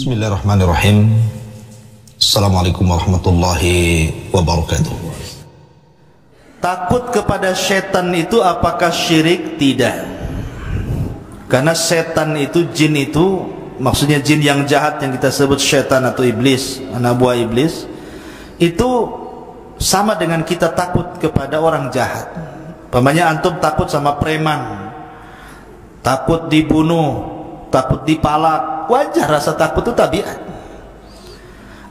Bismillahirrahmanirrahim. Assalamualaikum warahmatullahi wabarakatuh. Takut kepada setan itu apakah syirik? Tidak. Karena setan itu, jin itu, maksudnya jin yang jahat yang kita sebut setan atau iblis, anak buah iblis, itu sama dengan kita takut kepada orang jahat. Pamannya antum takut sama preman, takut dibunuh, takut dipalak, wajar, rasa takut itu tabiat.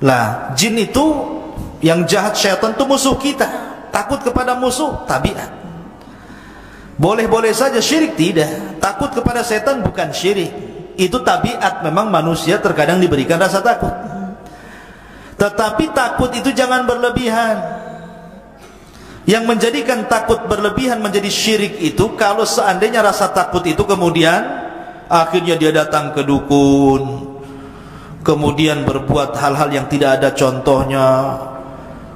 Lah, jin itu yang jahat, syaitan itu musuh kita. Takut kepada musuh, tabiat. Boleh-boleh saja, syirik tidak. Takut kepada setan bukan syirik. Itu tabiat, memang manusia terkadang diberikan rasa takut. Tetapi takut itu jangan berlebihan. Yang menjadikan takut berlebihan menjadi syirik itu kalau seandainya rasa takut itu kemudian akhirnya dia datang ke dukun, kemudian berbuat hal-hal yang tidak ada contohnya.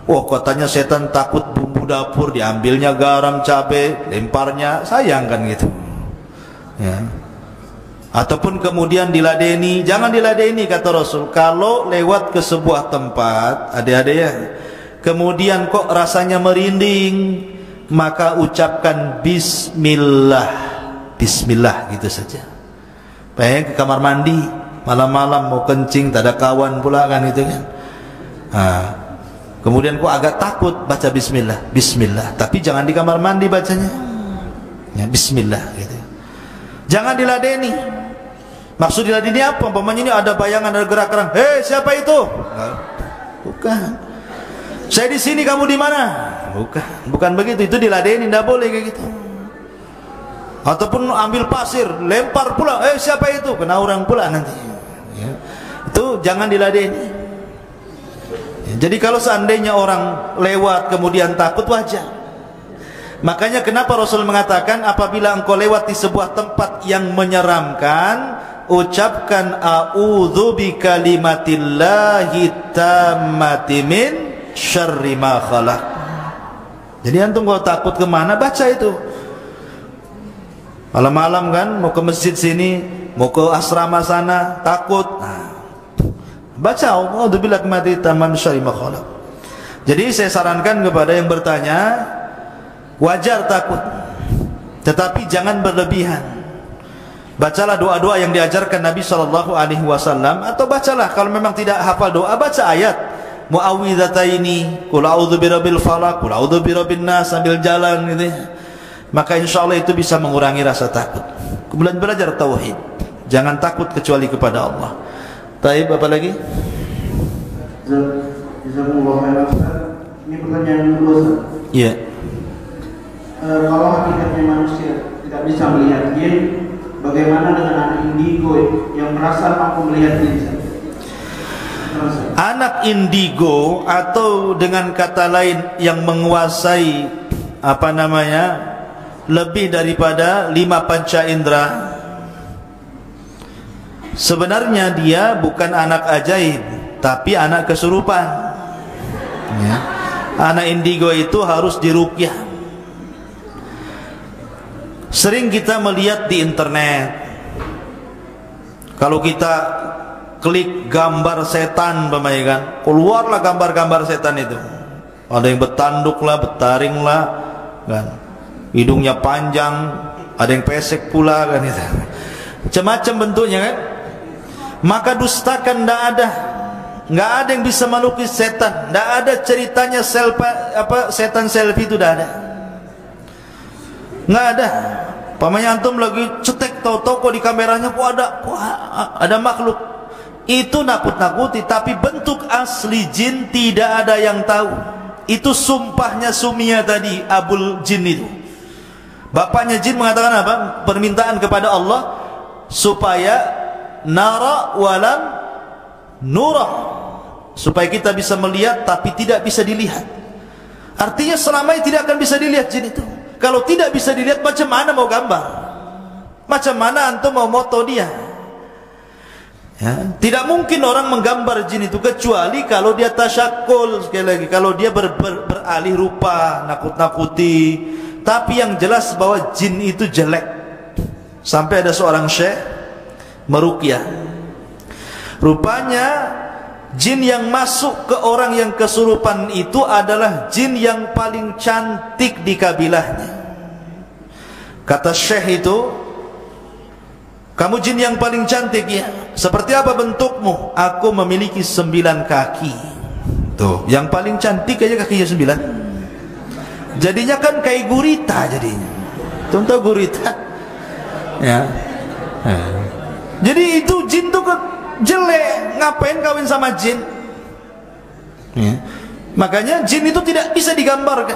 Wah, katanya setan takut bumbu dapur, diambilnya garam, cabai, lemparnya, sayang kan gitu ya. Ataupun kemudian diladeni. Jangan diladeni, kata Rasul. Kalau lewat ke sebuah tempat, adik-adik ya, kemudian kok rasanya merinding, maka ucapkan bismillah. Bismillah gitu saja. Pengen ke kamar mandi malam-malam mau kencing, tak ada kawan pula kan itu kan. Kemudian kok agak takut, baca bismillah. Bismillah, tapi jangan di kamar mandi bacanya ya, bismillah gitu. Jangan diladeni. Maksud diladeni apa? Umpamanya ini ada bayangan, ada gerak-gerak, hei siapa itu? Bukan. Saya di sini, kamu di mana? Bukan begitu. Itu diladeni, tidak boleh kayak gitu. Ataupun ambil pasir, lempar pula, siapa itu? Kena orang pula nanti ya. Itu jangan diladeni ya. Jadi kalau seandainya orang lewat kemudian takut, wajar. Makanya kenapa Rasul mengatakan apabila engkau lewat di sebuah tempat yang menyeramkan, ucapkan a'udzu bikalimatillahi tammati min syarri ma khalaq. Jadi antum kalau takut kemana, baca itu. Malam-malam kan mau ke masjid sini, mau ke asrama sana, takut, baca a'udzu bikalimatillahi tammati min syarri ma khalaq. Jadi saya sarankan kepada yang bertanya, wajar takut, tetapi jangan berlebihan. Bacalah doa-doa yang diajarkan Nabi SAW, atau bacalah kalau memang tidak hafal doa, baca ayat muawwidhataini, qul a'udzu birabbil falaq, qul a'udzu birabbin nas sambil jalan gitu ya. Maka insyaallah itu bisa mengurangi rasa takut. Kemudian belajar tauhid, jangan takut kecuali kepada Allah. Taib, apa lagi? Jazakumullah khairan. Ini pertanyaan kedua. Iya. Kalau hakikatnya manusia tidak bisa melihat jin, bagaimana dengan anak indigo yang merasa mampu melihat jin? Anak indigo, atau dengan kata lain yang menguasai lebih daripada 5 panca indera, sebenarnya dia bukan anak ajaib, tapi anak kesurupan ya. Anak indigo itu harus diruqyah. Sering kita melihat di internet, kalau kita klik gambar setan, kan, keluarlah gambar-gambar setan itu. Ada yang bertanduk lah, bertaring lah, kan, hidungnya panjang, ada yang pesek pula kan itu. Macam-macam bentuknya kan. Maka dustakan, nggak ada yang bisa melukis setan, nggak ada ceritanya setan selfie itu, nggak ada. Nggak ada. Pamannya antum lagi cetek toko di kameranya kok ada makhluk. Itu nakut-nakuti, tapi bentuk asli jin tidak ada yang tahu. Itu sumpahnya Sumia tadi, Abul Jin itu. Bapaknya jin mengatakan apa? Permintaan kepada Allah supaya nara walam nura, supaya kita bisa melihat tapi tidak bisa dilihat. Artinya selama ini tidak akan bisa dilihat jin itu. Kalau tidak bisa dilihat, macam mana mau gambar? Macam mana antum mau moto dia? Ya, tidak mungkin orang menggambar jin itu kecuali kalau dia tasyakul, sekali lagi, kalau dia beralih rupa, nakut-nakuti. Tapi yang jelas bahwa jin itu jelek. Sampai ada seorang syekh meruqyah. Rupanya jin yang masuk ke orang yang kesurupan itu adalah jin yang paling cantik di kabilahnya. Kata Syekh itu, kamu jin yang paling cantik ya. Seperti apa bentukmu? Aku memiliki 9 kaki. Tuh, yang paling cantik aja kakinya 9. Jadinya kan kayak gurita jadinya. Contoh gurita. Ya. Jadi itu jin tuh jelek, ngapain kawin sama jin? Ya. Makanya jin itu tidak bisa digambarkan,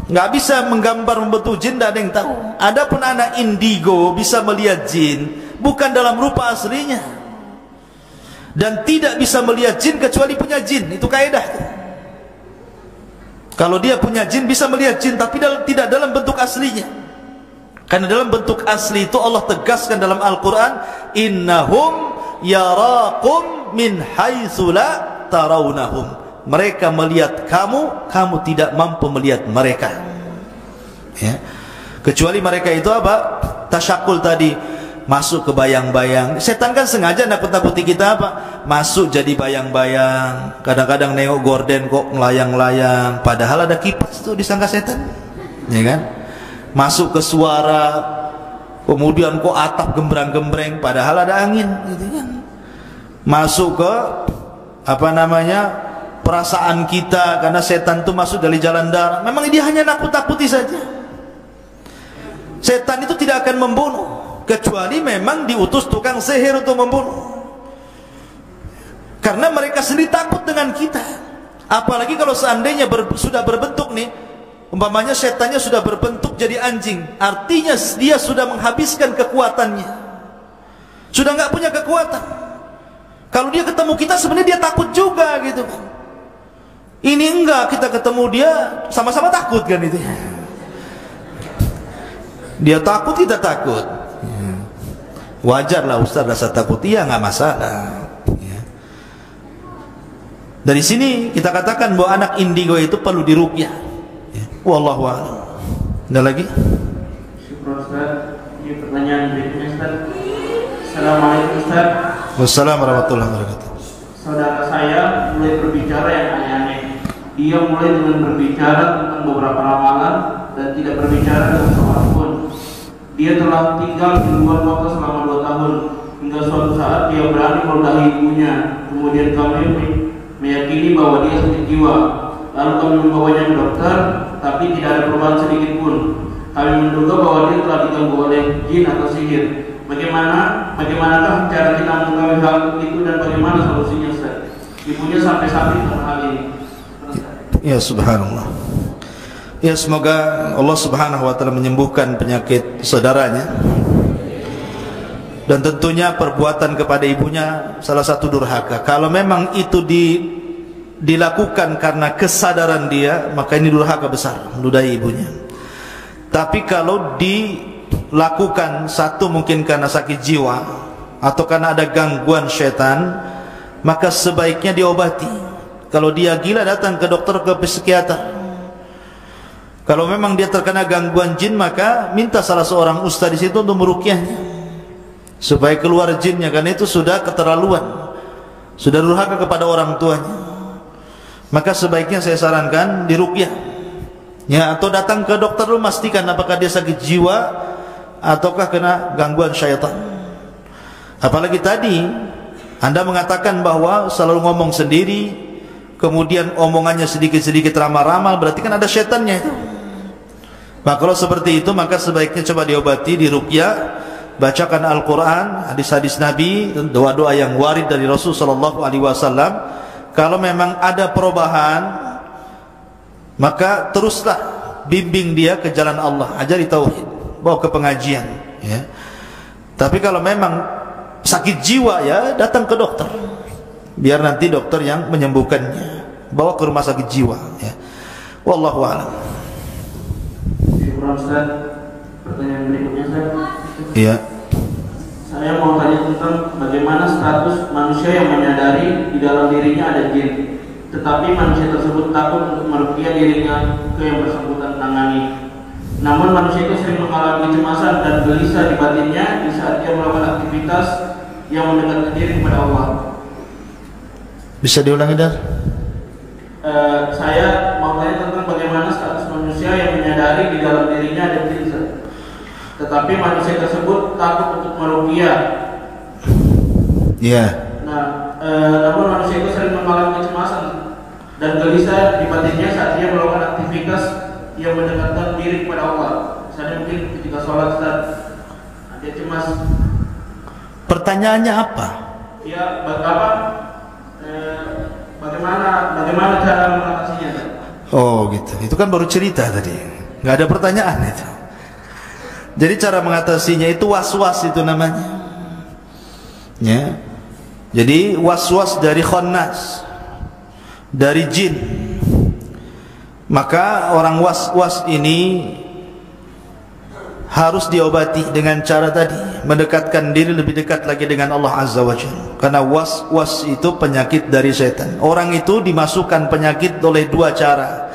nggak bisa menggambar membentuk jin, tidak ada yang tahu. Adapun anak indigo bisa melihat jin, bukan dalam rupa aslinya, dan tidak bisa melihat jin kecuali punya jin. Itu kaidah. Kalau dia punya jin bisa melihat jin, tapi tidak dalam bentuk aslinya. Karena dalam bentuk asli itu Allah tegaskan dalam Al-Quran, innahum yarakum min haitsu la tarawnahum. Mereka melihat kamu, kamu tidak mampu melihat mereka. Ya. Kecuali mereka itu apa? Tasyakul tadi, masuk ke bayang-bayang. Setan kan sengaja nakut-nakuti kita apa? Masuk jadi bayang-bayang. Kadang-kadang nengok gorden kok melayang-layang, padahal ada kipas tuh, disangka setan. Ya kan? Masuk ke suara, kemudian kok atap gembrang-gembreng, padahal ada angin, gitu kan. Masuk ke perasaan kita, karena setan itu masuk dari jalan darah. Memang dia hanya nakut-nakuti saja. Setan itu tidak akan membunuh kecuali memang diutus tukang sihir untuk membunuh, karena mereka sendiri takut dengan kita. Apalagi kalau seandainya sudah berbentuk nih, umpamanya setannya sudah berbentuk jadi anjing, artinya dia sudah menghabiskan kekuatannya, sudah nggak punya kekuatan. Kalau dia ketemu kita sebenarnya dia takut juga gitu kan. Ini enggak, kita ketemu dia sama-sama takut kan itu. Dia takut, kita takut. Wajarlah Ustaz rasa takut, iya nggak masalah. Dari sini kita katakan bahwa anak indigo itu perlu diruqyah. Wallahu a'lam. Ada lagi? Syukur Ustaz. Ini pertanyaan berikutnya Ustaz. Assalamualaikum Ustaz. Wassalamualaikum warahmatullahi wabarakatuh. Saudara saya mulai berbicara yang aneh-aneh. Dia mulai dengan berbicara tentang beberapa ramalan dan tidak berbicara dengan seorang pun. Dia telah tinggal di luar kota selama 2 tahun. Hingga suatu saat dia berani meludahi ibunya. Kemudian kami meyakini bahwa dia sakit jiwa. Lalu kami membawanya ke dokter, tapi tidak ada perubahan sedikit pun. Kami menduga bahwa dia telah diganggu oleh jin atau sihir. Bagaimanakah cara kita mengetahui hal itu dan bagaimana solusinya Ustaz? Ibunya sampai sakit karena hal ini. Ya subhanallah. Ya semoga Allah subhanahu wa ta'ala menyembuhkan penyakit saudaranya. Dan tentunya perbuatan kepada ibunya salah satu durhaka. Kalau memang itu dilakukan karena kesadaran dia, maka ini durhaka besar, meludahi ibunya. Tapi kalau dilakukan satu mungkin karena sakit jiwa atau karena ada gangguan setan, maka sebaiknya diobati. Kalau dia gila datang ke dokter, ke psikiater. Kalau memang dia terkena gangguan jin, maka minta salah seorang ustaz di situ untuk meruqyahnya supaya keluar jinnya, karena itu sudah keterlaluan, sudah durhaka kepada orang tuanya. Maka sebaiknya saya sarankan diruqyah, ya, atau datang ke dokter dulu, pastikan apakah dia sakit jiwa ataukah kena gangguan syaitan. Apalagi tadi Anda mengatakan bahwa selalu ngomong sendiri, kemudian omongannya sedikit-sedikit ramal-ramal, berarti kan ada syaitannya itu. Maka kalau seperti itu, maka sebaiknya coba diobati, diruqyah, bacakan Al-Quran, hadis-hadis Nabi, doa-doa yang warid dari Rasul sallallahu alaihi wasallam. Kalau memang ada perubahan, maka teruslah bimbing dia ke jalan Allah, ajari tauhid, bawa ke pengajian, ya. Tapi kalau memang sakit jiwa, ya datang ke dokter, biar nanti dokter yang menyembuhkannya, bawa ke rumah sakit jiwa, ya. Wallahu a'lam. Ustaz, pertanyaan berikutnya Ustaz. Iya. Saya mau tanya tentang bagaimana status manusia yang menyadari di dalam dirinya ada jin, tetapi manusia tersebut takut untuk meruqyah dirinya ke yang bersangkutan tangani. Namun manusia itu sering mengalami kecemasan dan gelisah di batinnya di saat dia melakukan aktivitas yang mendekatkan diri kepada Allah. Bisa diulangi, Dar? Saya mau tanya tentang bagaimana status manusia yang menyadari di dalam dirinya ada jin, tetapi manusia tersebut takut untuk meruqyah. Iya. Nah, namun manusia itu sering mengalami kecemasan dan gelisah di batinnya saat dia melakukan aktivitas yang mendekatkan diri kepada Allah. Misalnya mungkin ketika sholat, dia cemas. Pertanyaannya apa? Ya, bagaimana cara mengatasinya? Oh gitu. Itu kan baru cerita tadi. Nggak ada pertanyaan itu. Jadi cara mengatasinya itu was-was itu namanya. Ya. Jadi was-was dari khannas, dari jin. Maka orang was-was ini harus diobati dengan cara tadi, mendekatkan diri lebih dekat lagi dengan Allah Azza wa Jalla. Karena was-was itu penyakit dari setan. Orang itu dimasukkan penyakit oleh dua cara.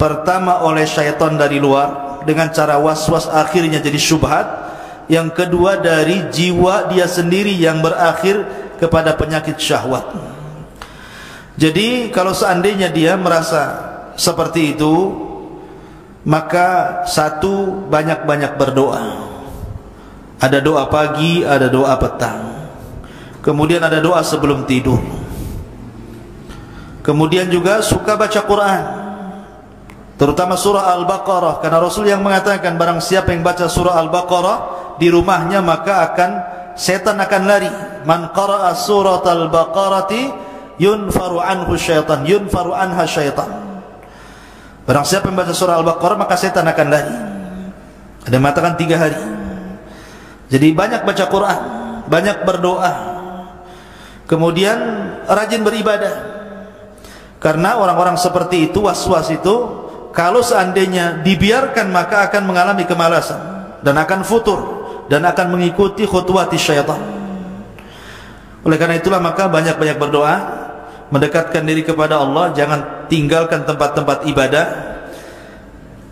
Pertama oleh syaitan dari luar dengan cara was-was, akhirnya jadi syubhat. Yang kedua dari jiwa dia sendiri yang berakhir kepada penyakit syahwat. Jadi kalau seandainya dia merasa seperti itu, maka satu, banyak-banyak berdoa. Ada doa pagi, ada doa petang. Kemudian ada doa sebelum tidur. Kemudian juga suka baca Quran, terutama surah Al-Baqarah, karena Rasul yang mengatakan barang siapa yang baca surah Al-Baqarah di rumahnya maka setan akan lari. Man qara'a surat Al-Baqarati yunfaru anhu syaitan, yunfaru anha syaitan. Barang siapa yang baca surah Al-Baqarah maka setan akan lari. Ada yang mengatakan 3 hari. Jadi banyak baca Quran, banyak berdoa. Kemudian rajin beribadah. Karena orang-orang seperti itu, was-was itu, kalau seandainya dibiarkan maka akan mengalami kemalasan dan akan futur dan akan mengikuti khutuwati syaitan. Oleh karena itulah maka banyak-banyak berdoa, mendekatkan diri kepada Allah, jangan tinggalkan tempat-tempat ibadah.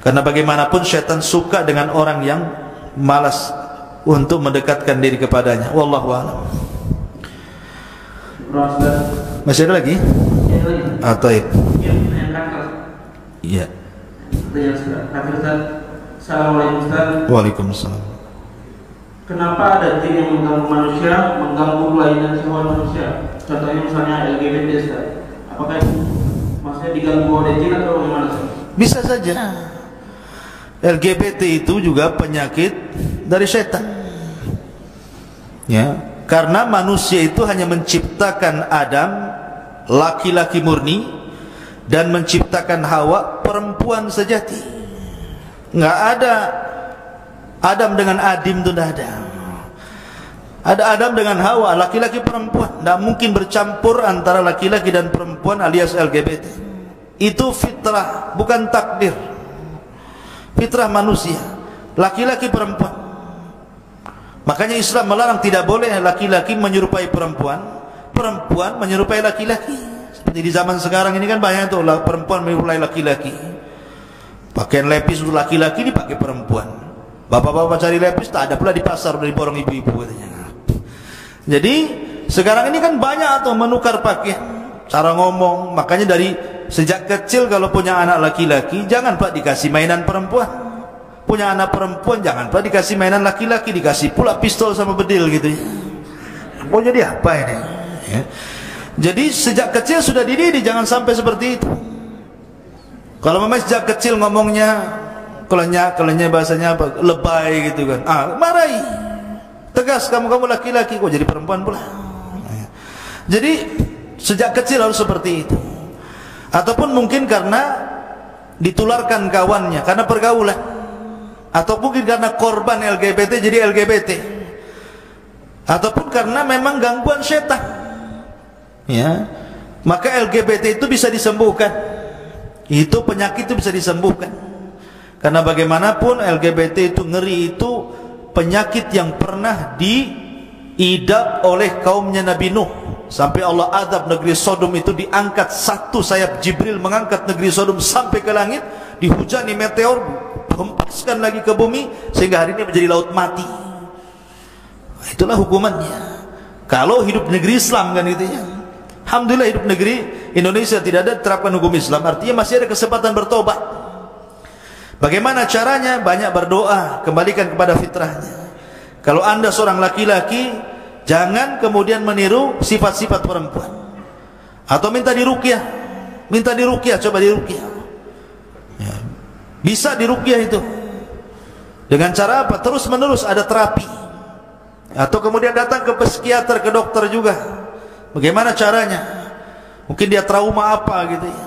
Karena bagaimanapun syaitan suka dengan orang yang malas untuk mendekatkan diri kepadanya. Wallahu a'lam. Masih ada lagi? Taib. Iya. Assalamualaikum Ustaz. Waalaikumsalam. Kenapa ada jin yang mengganggu manusia, mengganggu kelainan syahwat manusia? Contohnya misalnya LGBT, Ustaz. Apakah maksudnya diganggu oleh jin atau bagaimana? Bisa saja. LGBT itu juga penyakit dari setan. Ya, karena manusia itu hanya menciptakan Adam laki-laki murni dan menciptakan Hawa perempuan sejati. Nggak ada Adam dengan Adim, itu tidak ada. Ada Adam dengan Hawa, laki-laki perempuan. Tidak mungkin bercampur antara laki-laki dan perempuan alias LGBT. Itu fitrah, bukan takdir. Fitrah manusia, laki-laki perempuan. Makanya Islam melarang, tidak boleh laki-laki menyerupai perempuan, perempuan menyerupai laki-laki. Seperti di zaman sekarang ini kan banyak tuh perempuan menyerupai laki-laki. Pakaian lepis untuk laki-laki dipakai perempuan. Bapak-bapak cari lepis tak ada pula di pasar, dari borong ibu-ibu katanya. Jadi sekarang ini kan banyak tuh menukar pakaian, cara ngomong. Makanya dari sejak kecil kalau punya anak laki-laki jangan pak dikasih mainan perempuan. Punya anak perempuan jangan pak dikasih mainan laki-laki, dikasih pula pistol sama bedil gitu ya. Mau jadi apa ini? Ya. Jadi sejak kecil sudah dididik jangan sampai seperti itu. Kalau memang sejak kecil ngomongnya kelenyak bahasanya apa? Lebay gitu kan. Marahi. Tegas, kamu laki-laki kok jadi perempuan pula. Jadi sejak kecil harus seperti itu. Ataupun mungkin karena ditularkan kawannya, karena pergaulan. Atau mungkin karena korban LGBT jadi LGBT. Ataupun karena memang gangguan setan. Ya. Maka LGBT itu bisa disembuhkan. Itu penyakit itu bisa disembuhkan. Karena bagaimanapun LGBT itu ngeri, itu penyakit yang pernah diidap oleh kaumnya Nabi Nuh. Sampai Allah azab negeri Sodom itu, diangkat satu sayap Jibril mengangkat negeri Sodom sampai ke langit, dihujani meteor, hempaskan lagi ke bumi sehingga hari ini menjadi laut mati. Itulah hukumannya. Kalau hidup negeri Islam kan gitu ya. Alhamdulillah hidup negeri Indonesia tidak ada terapkan hukum Islam, artinya masih ada kesempatan bertobat. Bagaimana caranya? Banyak berdoa, kembalikan kepada fitrahnya. Kalau anda seorang laki-laki, jangan kemudian meniru sifat-sifat perempuan. Atau minta diruqyah, coba diruqyah. Ya. Bisa diruqyah itu. Dengan cara apa? Terus menerus ada terapi. Atau kemudian datang ke psikiater, ke dokter juga. Bagaimana caranya? Mungkin dia trauma apa gitu ya.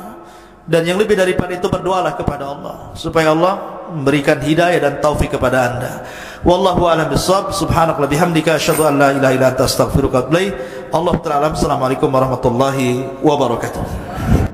Dan yang lebih daripada itu, berdoalah kepada Allah supaya Allah memberikan hidayah dan taufik kepada anda. Wallahu a'lam bishawab. Subhanakallahumma bihamdika asyhadu an la ilaha illa anta astaghfiruka wa atubu ilaik. Allahu ta'ala. Assalamualaikum warahmatullahi wabarakatuh.